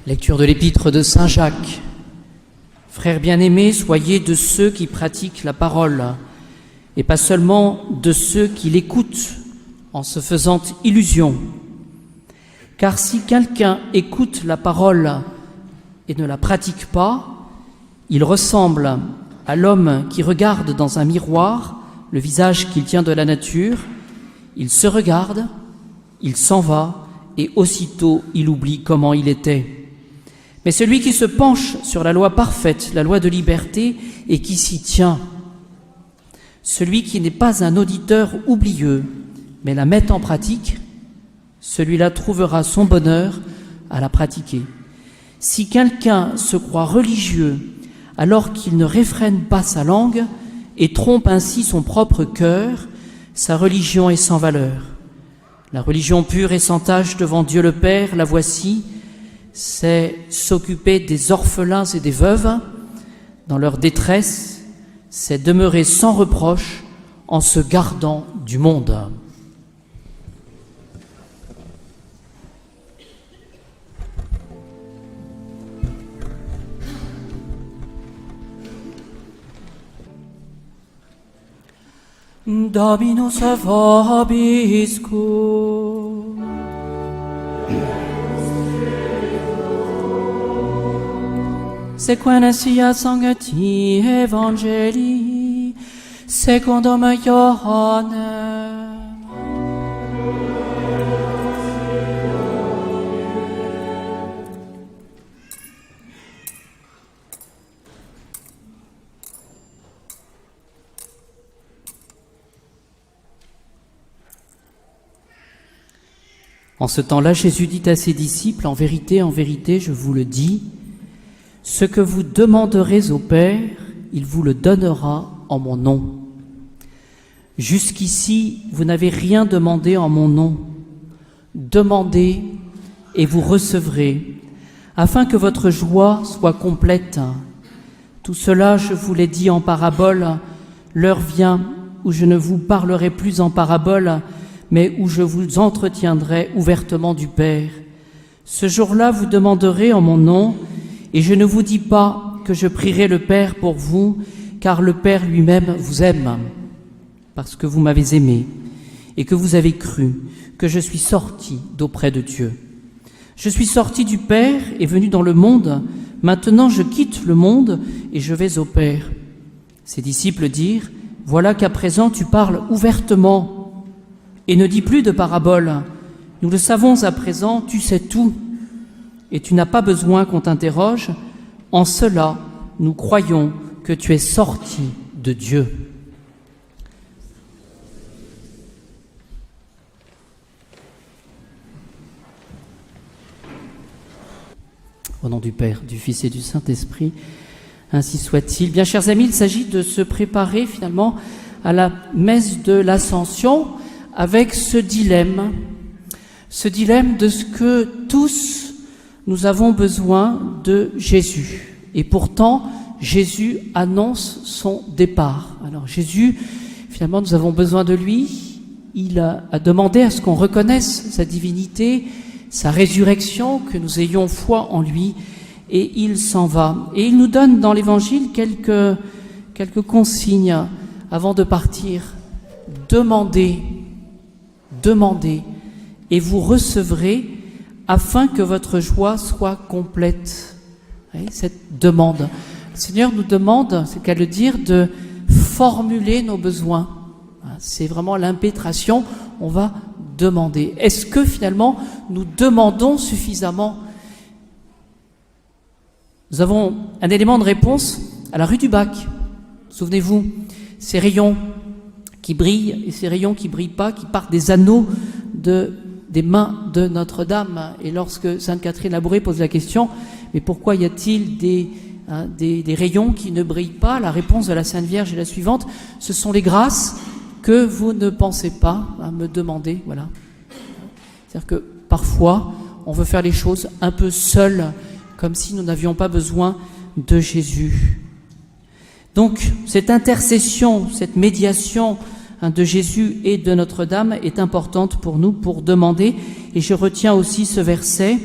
Lecture de l'épître de Saint Jacques. Frères bien-aimés, soyez de ceux qui pratiquent la parole, et pas seulement de ceux qui l'écoutent en se faisant illusion. Car si quelqu'un écoute la parole et ne la pratique pas, il ressemble à l'homme qui regarde dans un miroir le visage qu'il tient de la nature. Il se regarde, il s'en va, et aussitôt il oublie comment il était. Mais celui qui se penche sur la loi parfaite, la loi de liberté, et qui s'y tient, celui qui n'est pas un auditeur oublieux, mais la met en pratique, celui-là trouvera son bonheur à la pratiquer. Si quelqu'un se croit religieux alors qu'il ne réfrène pas sa langue et trompe ainsi son propre cœur, sa religion est sans valeur. La religion pure et sans tache devant Dieu le Père, la voici, c'est s'occuper des orphelins et des veuves dans leur détresse, c'est demeurer sans reproche en se gardant du monde. Dominus vobiscum. Sequene sia sancti Evangelii secundum Ioannem. En ce temps-là, Jésus dit à ses disciples, en vérité, je vous le dis, ce que vous demanderez au Père, il vous le donnera en mon nom. Jusqu'ici, vous n'avez rien demandé en mon nom. Demandez et vous recevrez, afin que votre joie soit complète. Tout cela, je vous l'ai dit en parabole. L'heure vient où je ne vous parlerai plus en parabole, mais où je vous entretiendrai ouvertement du Père. Ce jour-là, vous demanderez en mon nom, et je ne vous dis pas que je prierai le Père pour vous, car le Père lui-même vous aime, parce que vous m'avez aimé, et que vous avez cru que je suis sorti d'auprès de Dieu. Je suis sorti du Père et venu dans le monde. Maintenant, je quitte le monde et je vais au Père. Ses disciples dirent, « Voilà qu'à présent tu parles ouvertement et ne dis plus de paraboles. Nous le savons à présent, tu sais tout. Et tu n'as pas besoin qu'on t'interroge. En cela, nous croyons que tu es sorti de Dieu. » Au nom du Père, du Fils et du Saint-Esprit, ainsi soit-il. Bien, chers amis, il s'agit de se préparer finalement à la messe de l'Ascension avec ce dilemme de ce que tous nous avons besoin de Jésus. Et pourtant, Jésus annonce son départ. Alors Jésus, finalement, nous avons besoin de lui. Il a demandé à ce qu'on reconnaisse sa divinité, sa résurrection, que nous ayons foi en lui, et il s'en va. Et il nous donne dans l'Évangile quelques consignes avant de partir. Demandez, et vous recevrez, afin que votre joie soit complète. Vous voyez, cette demande. Le Seigneur nous demande, c'est qu'à le dire, de formuler nos besoins. C'est vraiment l'impétration, on va demander. Est-ce que finalement nous demandons suffisamment? Nous avons un élément de réponse à la rue du Bac. Souvenez-vous, ces rayons qui brillent et ces rayons qui ne brillent pas, qui partent des anneaux des mains de Notre-Dame. Et lorsque Sainte Catherine Labouré pose la question, mais pourquoi y a-t-il des rayons qui ne brillent pas? La réponse de la Sainte Vierge est la suivante: ce sont les grâces que vous ne pensez pas à me demander. Voilà. C'est-à-dire que parfois, on veut faire les choses un peu seul, comme si nous n'avions pas besoin de Jésus. Donc, cette intercession, cette médiation de Jésus et de Notre-Dame est importante pour nous, pour demander. Et je retiens aussi ce verset,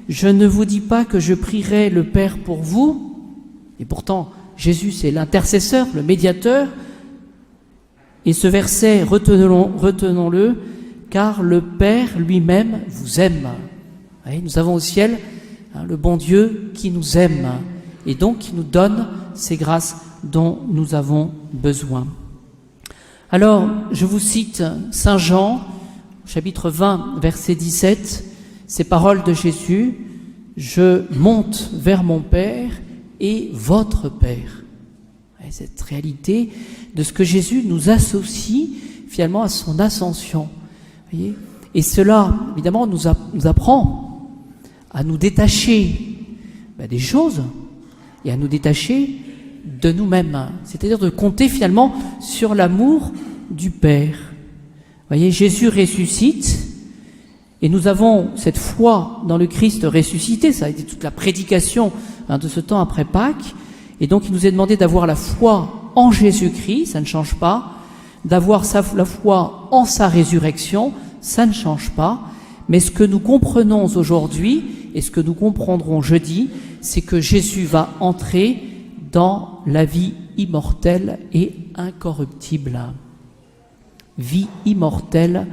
je ne vous dis pas que je prierai le Père pour vous. Et pourtant, Jésus, c'est l'intercesseur, le médiateur. Et ce verset, retenons-le, car le Père lui-même vous aime. Voyez, nous avons au ciel le bon Dieu qui nous aime et donc qui nous donne ces grâces dont nous avons besoin. Alors, je vous cite Saint Jean, chapitre 20, verset 17, ces paroles de Jésus, « Je monte vers mon Père et votre Père ». Cette réalité de ce que Jésus nous associe finalement à son ascension. Voyez, et cela, évidemment, nous apprend à nous détacher des choses et à nous détacher de nous-mêmes, c'est-à-dire de compter finalement sur l'amour du Père. Voyez, Jésus ressuscite et nous avons cette foi dans le Christ ressuscité, ça a été toute la prédication de ce temps après Pâques, et donc il nous est demandé d'avoir la foi en Jésus-Christ, ça ne change pas, d'avoir la foi en sa résurrection, ça ne change pas, mais ce que nous comprenons aujourd'hui et ce que nous comprendrons jeudi, c'est que Jésus va entrer dans la vie immortelle et incorruptible. Vie immortelle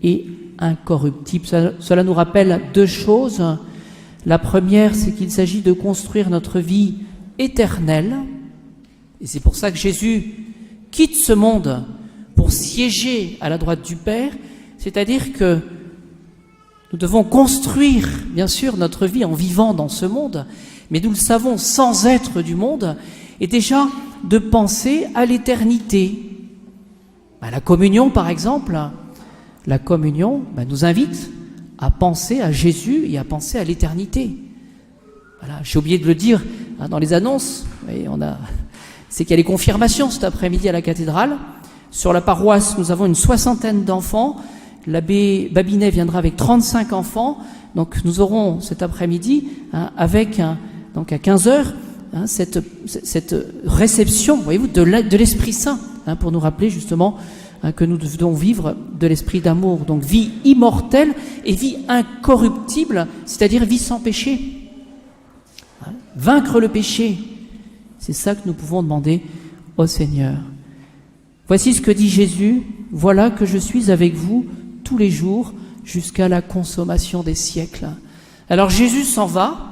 et incorruptible. Cela nous rappelle deux choses. La première, c'est qu'il s'agit de construire notre vie éternelle. Et c'est pour ça que Jésus quitte ce monde pour siéger à la droite du Père. C'est-à-dire que nous devons construire, bien sûr, notre vie en vivant dans ce monde, mais nous le savons sans être du monde, et déjà de penser à l'éternité. La communion, par exemple, la communion nous invite à penser à Jésus et à penser à l'éternité. Voilà, j'ai oublié de le dire dans les annonces, c'est qu'il y a les confirmations cet après-midi à la cathédrale. Sur la paroisse, nous avons une 60aine d'enfants. L'abbé Babinet viendra avec 35 enfants. Donc nous aurons cet après-midi, donc à 15h, cette réception, voyez-vous, de l'Esprit Saint, pour nous rappeler justement que nous devons vivre de l'esprit d'amour. Donc vie immortelle et vie incorruptible, c'est-à-dire vie sans péché. Vaincre le péché, c'est ça que nous pouvons demander au Seigneur. Voici ce que dit Jésus, « Voilà que je suis avec vous tous les jours jusqu'à la consommation des siècles. » Alors Jésus s'en va,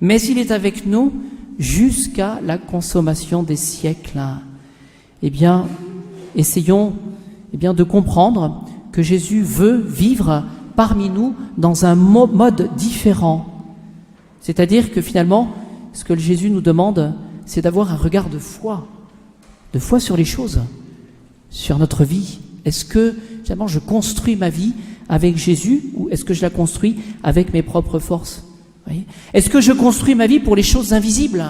mais il est avec nous jusqu'à la consommation des siècles. Eh bien, essayons de comprendre que Jésus veut vivre parmi nous dans un mode différent. C'est-à-dire que finalement, ce que Jésus nous demande, c'est d'avoir un regard de foi sur les choses, sur notre vie. Est-ce que finalement je construis ma vie avec Jésus ou est-ce que je la construis avec mes propres forces? Est-ce que je construis ma vie pour les choses invisibles?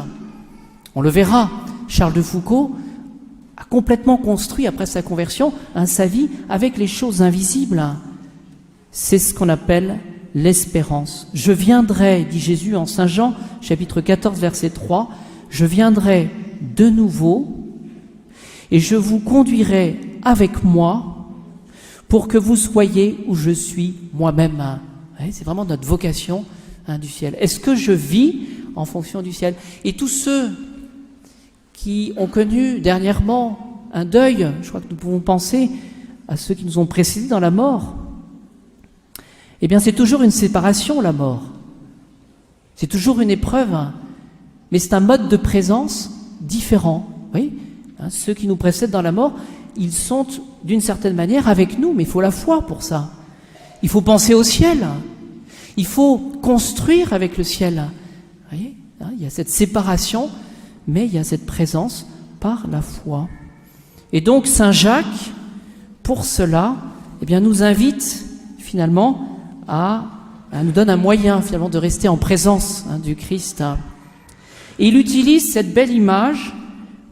On le verra, Charles de Foucault a complètement construit, après sa conversion, sa vie avec les choses invisibles. C'est ce qu'on appelle l'espérance. Je viendrai, dit Jésus en Saint Jean, chapitre 14, verset 3, je viendrai de nouveau et je vous conduirai avec moi pour que vous soyez où je suis moi-même. C'est vraiment notre vocation du ciel. Est-ce que je vis en fonction du ciel? Et tous ceux qui ont connu dernièrement un deuil, je crois que nous pouvons penser à ceux qui nous ont précédés dans la mort, eh bien c'est toujours une séparation, la mort. C'est toujours une épreuve, mais c'est un mode de présence différent. Oui, ceux qui nous précèdent dans la mort, ils sont d'une certaine manière avec nous, mais il faut la foi pour ça. Il faut penser au ciel. Il faut construire avec le ciel. Vous voyez, il y a cette séparation, mais il y a cette présence par la foi. Et donc Saint Jacques, pour cela, nous invite finalement nous donne un moyen finalement de rester en présence du Christ. Et il utilise cette belle image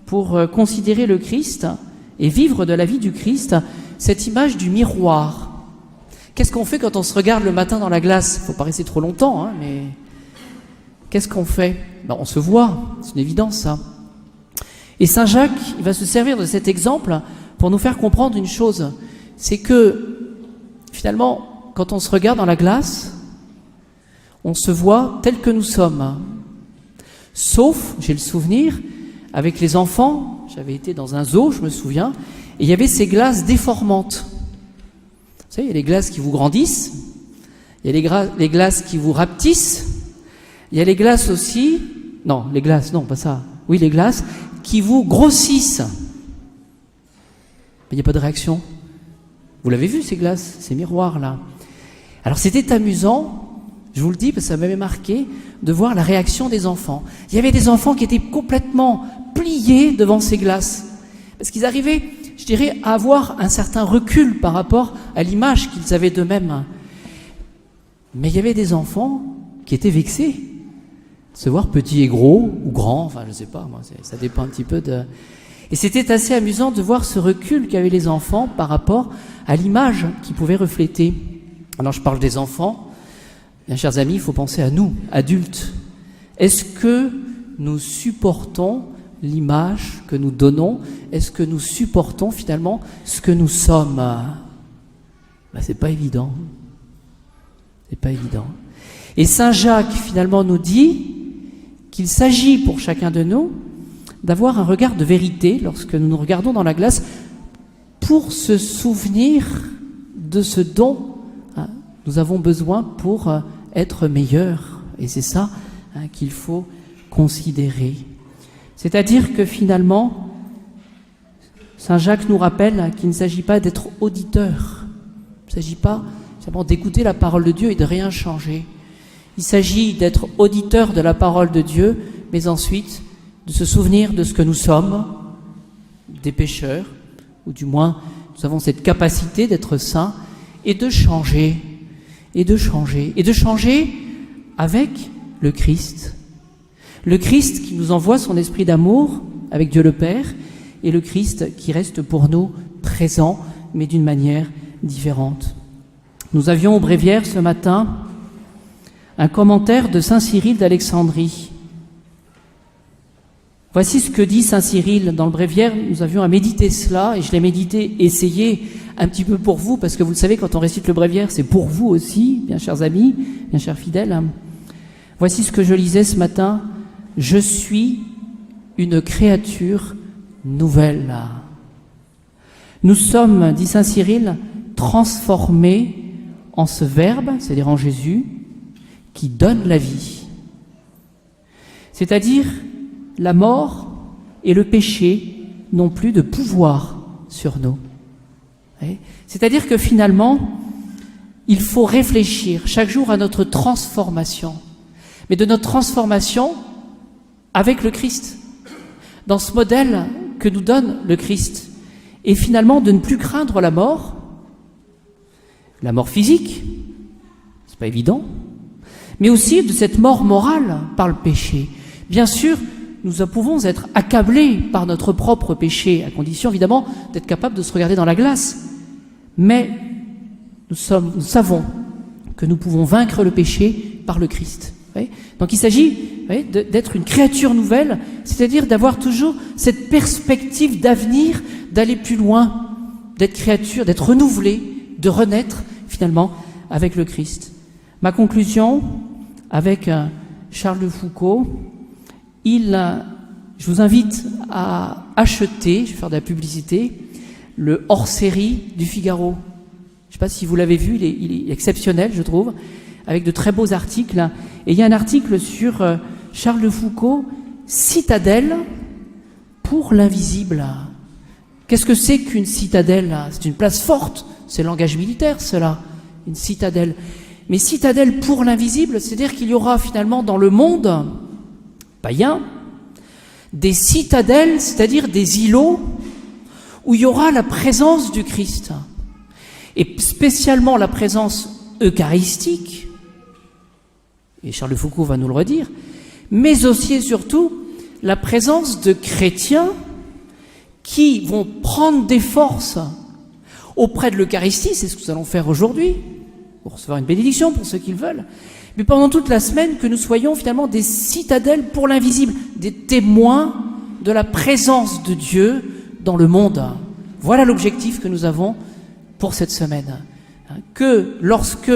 pour considérer le Christ et vivre de la vie du Christ, cette image du miroir. Qu'est-ce qu'on fait quand on se regarde le matin dans la glace? Il ne faut pas rester trop longtemps, mais qu'est-ce qu'on fait? On se voit, c'est une évidence ça. Et Saint Jacques, il va se servir de cet exemple pour nous faire comprendre une chose, c'est que finalement, quand on se regarde dans la glace, On se voit tel que nous sommes. Sauf, j'ai le souvenir, avec les enfants, j'avais été dans un zoo, je me souviens, et il y avait ces glaces déformantes. Vous savez, il y a les glaces qui vous grandissent, il y a les glaces qui vous rapetissent, il y a les glaces aussi, non, les glaces, non, pas ça, oui, les glaces qui vous grossissent. Mais il n'y a pas de réaction. Vous l'avez vu, ces glaces, ces miroirs-là. Alors c'était amusant, je vous le dis, parce que ça m'avait marqué, de voir la réaction des enfants. Il y avait des enfants qui étaient complètement pliés devant ces glaces, parce qu'ils arrivaient, je dirais, à avoir un certain recul par rapport à l'image qu'ils avaient d'eux-mêmes. Mais il y avait des enfants qui étaient vexés de se voir petits et gros, ou grands, enfin je ne sais pas, moi, ça dépend un petit peu de... Et c'était assez amusant de voir ce recul qu'avaient les enfants par rapport à l'image qu'ils pouvaient refléter. Alors je parle des enfants, bien chers amis, il faut penser à nous, adultes. Est-ce que nous supportons l'image que nous donnons? Est-ce que nous supportons finalement ce que nous sommes? C'est pas évident. C'est pas évident. Et Saint Jacques finalement nous dit qu'il s'agit pour chacun de nous d'avoir un regard de vérité lorsque nous nous regardons dans la glace pour se souvenir de ce dont nous avons besoin pour être meilleurs. Et c'est ça qu'il faut considérer. C'est-à-dire que finalement, Saint Jacques nous rappelle qu'il ne s'agit pas d'être auditeur. Il ne s'agit pas simplement d'écouter la parole de Dieu et de rien changer. Il s'agit d'être auditeur de la parole de Dieu, mais ensuite de se souvenir de ce que nous sommes, des pécheurs, ou du moins nous avons cette capacité d'être saints, et de changer, et de changer, et de changer avec le Christ. Le Christ qui nous envoie son esprit d'amour avec Dieu le Père, et le Christ qui reste pour nous présent, mais d'une manière différente. Nous avions au bréviaire ce matin un commentaire de saint Cyril d'Alexandrie. Voici ce que dit saint Cyril dans le bréviaire. Nous avions à méditer cela, et je l'ai médité, essayé un petit peu pour vous, parce que vous le savez, quand on récite le bréviaire, c'est pour vous aussi, bien chers amis, bien chers fidèles. Voici ce que je lisais ce matin. Je suis une créature nouvelle. Nous sommes, dit saint Cyril, transformés en ce Verbe, c'est-à-dire en Jésus, qui donne la vie. C'est-à-dire, la mort et le péché n'ont plus de pouvoir sur nous. C'est-à-dire que finalement, il faut réfléchir chaque jour à notre transformation, mais de notre transformation avec le Christ, dans ce modèle que nous donne le Christ, et finalement de ne plus craindre la mort physique, c'est pas évident, mais aussi de cette mort morale par le péché. Bien sûr, nous pouvons être accablés par notre propre péché, à condition évidemment d'être capables de se regarder dans la glace. Mais nous savons que nous pouvons vaincre le péché par le Christ. Donc il s'agit d'être une créature nouvelle, c'est-à-dire d'avoir toujours cette perspective d'avenir, d'aller plus loin, d'être créature, d'être renouvelé, de renaître finalement avec le Christ. Ma conclusion avec Charles de Foucauld, je vous invite à acheter, je vais faire de la publicité, le hors-série du Figaro. Je ne sais pas si vous l'avez vu, il est exceptionnel, je trouve, avec de très beaux articles. Et il y a un article sur Charles de Foucauld, Citadelle pour l'invisible. Qu'est-ce que c'est qu'une citadelle? C'est une place forte, c'est le langage militaire, cela, une citadelle. Mais citadelle pour l'invisible, c'est-à-dire qu'il y aura finalement dans le monde païen des citadelles, c'est-à-dire des îlots où il y aura la présence du Christ, et spécialement la présence eucharistique, et Charles de Foucauld va nous le redire, mais aussi et surtout la présence de chrétiens qui vont prendre des forces auprès de l'Eucharistie, c'est ce que nous allons faire aujourd'hui, pour recevoir une bénédiction pour ceux qui le veulent, mais pendant toute la semaine que nous soyons finalement des citadelles pour l'invisible, des témoins de la présence de Dieu dans le monde. Voilà l'objectif que nous avons pour cette semaine. Que lorsque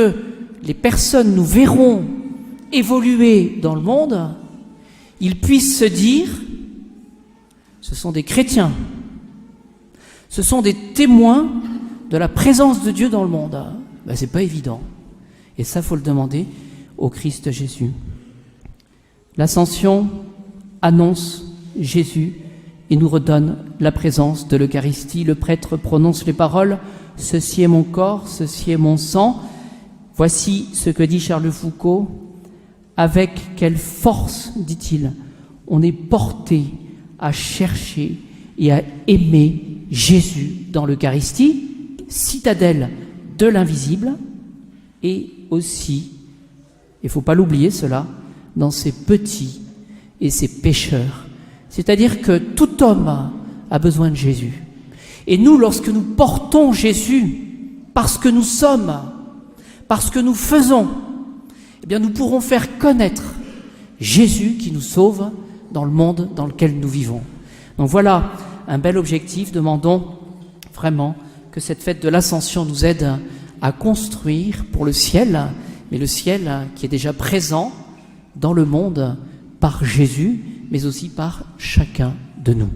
les personnes nous verront évoluer dans le monde, ils puissent se dire, ce sont des chrétiens, ce sont des témoins de la présence de Dieu dans le monde. Ben, c'est pas évident. Et ça, faut le demander au Christ Jésus. L'Ascension annonce Jésus et nous redonne la présence de l'Eucharistie. Le prêtre prononce les paroles « Ceci est mon corps, ceci est mon sang ». Voici ce que dit Charles Foucault. Avec quelle force, dit-il, on est porté à chercher et à aimer Jésus dans l'Eucharistie, citadelle de l'invisible, et aussi, il ne faut pas l'oublier cela, dans ses petits et ses pécheurs. C'est-à-dire que tout homme a besoin de Jésus. Et nous, lorsque nous portons Jésus, parce que nous sommes, parce que nous faisons, eh bien nous pourrons faire connaître Jésus qui nous sauve dans le monde dans lequel nous vivons. Donc voilà un bel objectif. Demandons vraiment que cette fête de l'Ascension nous aide à construire pour le ciel, mais le ciel qui est déjà présent dans le monde par Jésus, mais aussi par chacun de nous.